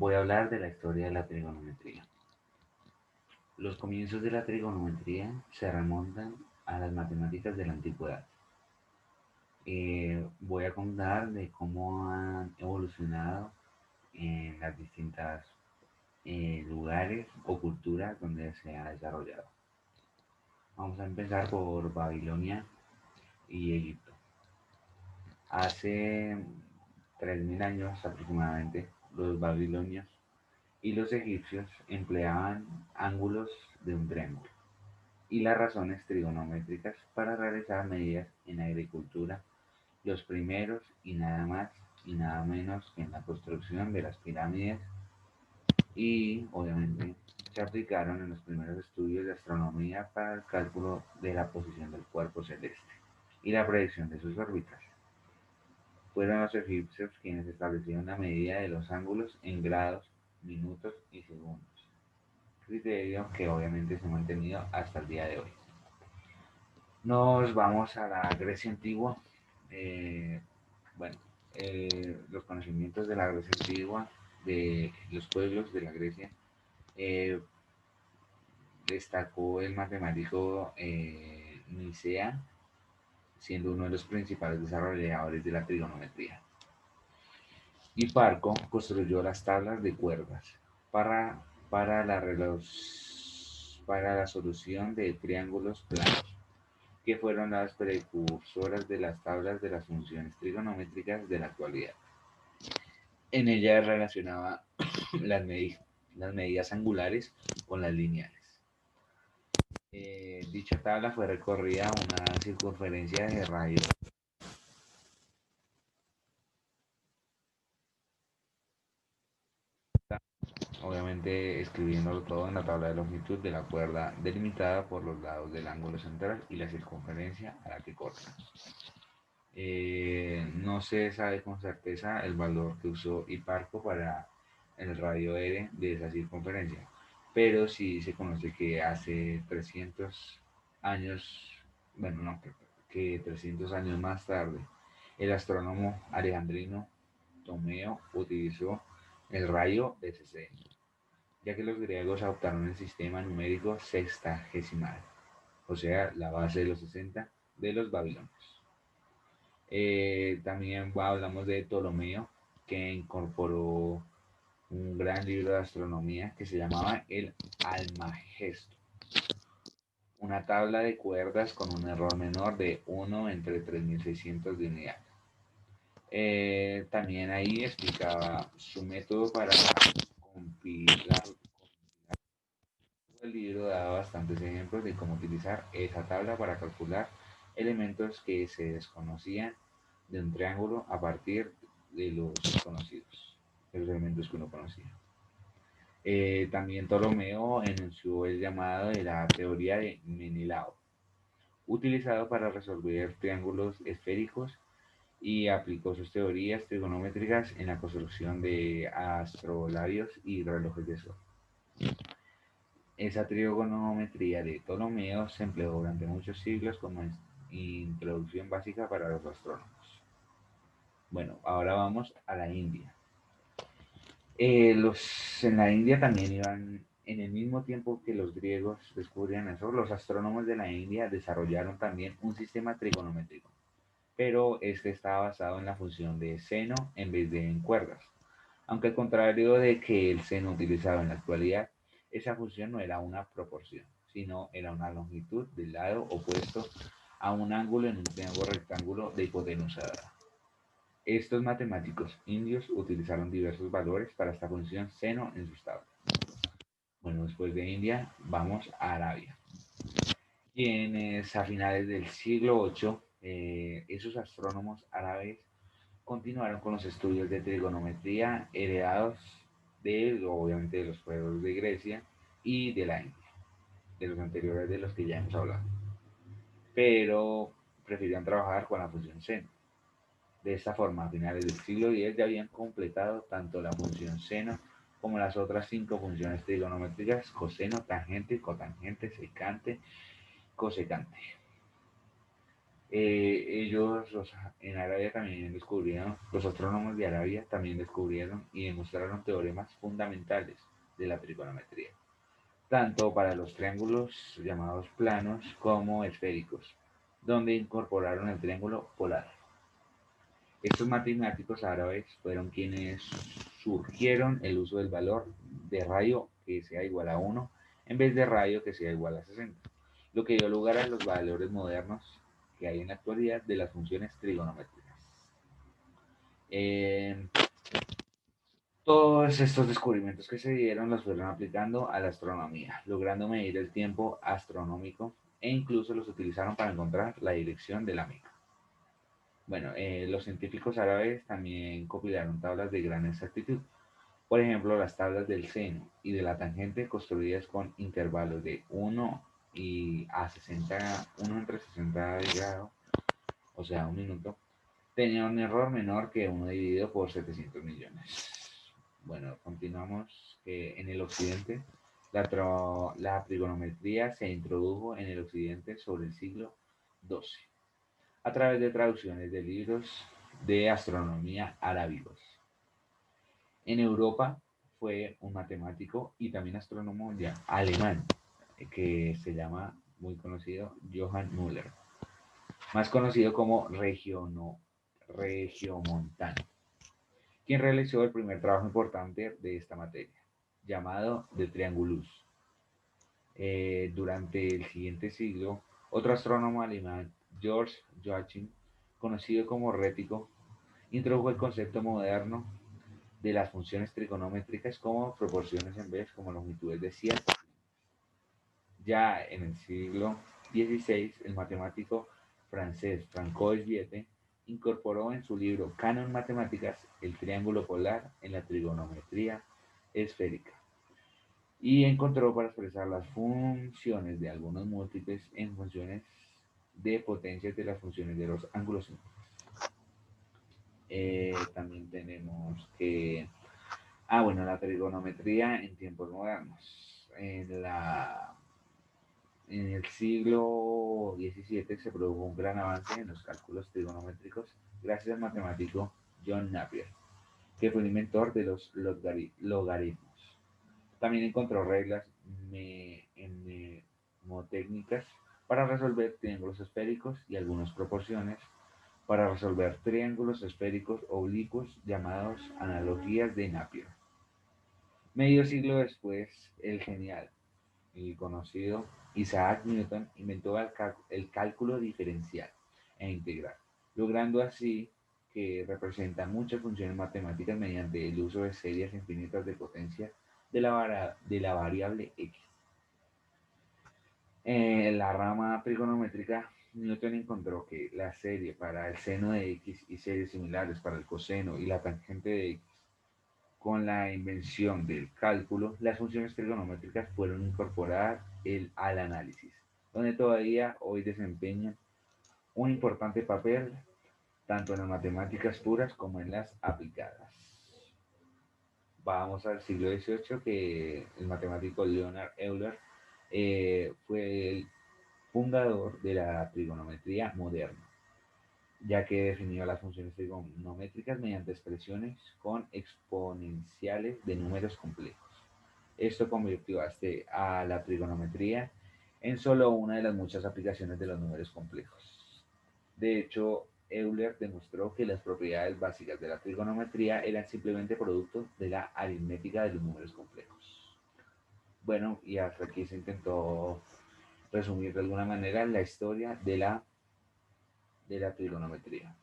Voy a hablar de la historia de la trigonometría. Los comienzos de la trigonometría se remontan a las matemáticas de la antigüedad. Voy a contar de cómo han evolucionado en las distintas lugares o culturas donde se ha desarrollado. Vamos a empezar por Babilonia y Egipto. Hace 3000 años aproximadamente, los babilonios y los egipcios empleaban ángulos de un triángulo y las razones trigonométricas para realizar medidas en agricultura, los primeros y nada más y nada menos que en la construcción de las pirámides, y obviamente se aplicaron en los primeros estudios de astronomía para el cálculo de la posición del cuerpo celeste y la predicción de sus órbitas. Fueron los egipcios quienes establecieron la medida de los ángulos en grados, minutos y segundos, criterio que obviamente se ha mantenido hasta el día de hoy. Nos vamos a la Grecia antigua. Eh, bueno, los conocimientos de la Grecia antigua, de los pueblos de la Grecia, eh, destacó el matemático Nicea, siendo uno de los principales desarrolladores de la trigonometría. Hiparco construyó las tablas de cuerdas para, para la solución de triángulos planos, que fueron las precursoras de las tablas de las funciones trigonométricas de la actualidad. En ella relacionaba las, las medidas angulares con las lineales. Dicha tabla fue recorrida a una circunferencia de radio, obviamente escribiéndolo todo en la tabla de longitud de la cuerda delimitada por los lados del ángulo central y la circunferencia a la que corta. No se sabe con certeza el valor que usó Hiparco para el radio R de esa circunferencia, pero sí se conoce que hace 300 años, bueno, no, que 300 años más tarde, el astrónomo alejandrino Ptolomeo utilizó el rayo de Cesena, ya que los griegos adoptaron el sistema numérico sexagesimal, o sea, la base de los 60 de los babilonios. También hablamos de Ptolomeo, que incorporó un gran libro de astronomía que se llamaba el Almagesto, una tabla de cuerdas con un error menor de 1 entre 3600 de unidad. También ahí explicaba su método para compilar. El libro daba bastantes ejemplos de cómo utilizar esa tabla para calcular elementos que se desconocían de un triángulo a partir de los conocidos, de los elementos que uno conocía. También Ptolomeo enunció el llamado de la teoría de Menelao, utilizado para resolver triángulos esféricos, y aplicó sus teorías trigonométricas en la construcción de astrolabios y relojes de sol. Esa trigonometría de Ptolomeo se empleó durante muchos siglos como introducción básica para los astrónomos. Bueno, ahora vamos a la India. En la India también iban, en el mismo tiempo que los griegos descubrían eso, los astrónomos de la India desarrollaron también un sistema trigonométrico, pero este estaba basado en la función de seno en vez de en cuerdas. Aunque al contrario de que el seno utilizado en la actualidad, esa función no era una proporción, sino era una longitud del lado opuesto a un ángulo en un triángulo rectángulo de hipotenusa dada. Estos matemáticos indios utilizaron diversos valores para esta función seno en sus tablas. Bueno, después de India, vamos a Arabia, quienes a finales del siglo VIII, esos astrónomos árabes continuaron con los estudios de trigonometría heredados de, obviamente, de los pueblos de Grecia y de la India, de los anteriores de los que ya hemos hablado, pero preferían trabajar con la función seno. De esta forma, a finales del siglo X ya habían completado tanto la función seno como las otras cinco funciones trigonométricas: coseno, tangente, cotangente, secante, cosecante. En Arabia también descubrieron, los astrónomos de Arabia también descubrieron y demostraron teoremas fundamentales de la trigonometría, tanto para los triángulos llamados planos como esféricos, donde incorporaron el triángulo polar. Estos matemáticos árabes fueron quienes surgieron el uso del valor de radio que sea igual a 1 en vez de radio que sea igual a 60, lo que dio lugar a los valores modernos que hay en la actualidad de las funciones trigonométricas. Eh, Todos estos descubrimientos que se dieron los fueron aplicando a la astronomía, logrando medir el tiempo astronómico e incluso los utilizaron para encontrar la dirección de la Meca. Bueno, los científicos árabes también compilaron tablas de gran exactitud. Por ejemplo, las tablas del seno y de la tangente construidas con intervalos de 1 y a 60, 1 entre 60 grados, o sea, un minuto, tenían un error menor que 1 dividido por 700 millones. Bueno, continuamos que en el occidente la trigonometría se introdujo en el occidente sobre el siglo XII a través de traducciones de libros de astronomía arábigos. En Europa fue un matemático y también astrónomo ya alemán que se llama muy conocido Johann Müller, más conocido como Regiomontano, quien realizó el primer trabajo importante de esta materia, llamado de Triangulus. Durante el siguiente siglo, otro astrónomo alemán, George Joachim, conocido como Rético, introdujo el concepto moderno de las funciones trigonométricas como proporciones en vez como longitudes de ciertas. Ya en el siglo XVI, el matemático francés Francois Viete incorporó en su libro Canon Matemáticas el triángulo polar en la trigonometría esférica y encontró para expresar las funciones de algunos múltiples en funciones de potencias de las funciones de los ángulos. También tenemos que bueno, la trigonometría en tiempos modernos. En el siglo XVII se produjo un gran avance en los cálculos trigonométricos gracias al matemático John Napier, que fue el inventor de los logaritmos. También encontró reglas mnemotécnicas para resolver triángulos esféricos y algunas proporciones para resolver triángulos esféricos oblicuos llamados analogías de Napier. Medio siglo después, el genial y conocido Isaac Newton inventó el cálculo diferencial e integral, logrando así que representa muchas funciones matemáticas mediante el uso de series infinitas de potencia de la variable x. En la rama trigonométrica, Newton encontró que la serie para el seno de x y series similares para el coseno y la tangente de x. Con la invención del cálculo, las funciones trigonométricas fueron incorporadas al análisis, donde todavía hoy desempeñan un importante papel tanto en las matemáticas puras como en las aplicadas. Vamos al siglo XVIII, que el matemático Leonard Euler fue el fundador de la trigonometría moderna, ya que definió las funciones trigonométricas mediante expresiones con exponenciales de números complejos. Esto convirtió a la trigonometría en solo una de las muchas aplicaciones de los números complejos. De hecho, Euler demostró que las propiedades básicas de la trigonometría eran simplemente productos de la aritmética de los números complejos. Bueno, y hasta aquí se intentó resumir de alguna manera la historia de la trigonometría.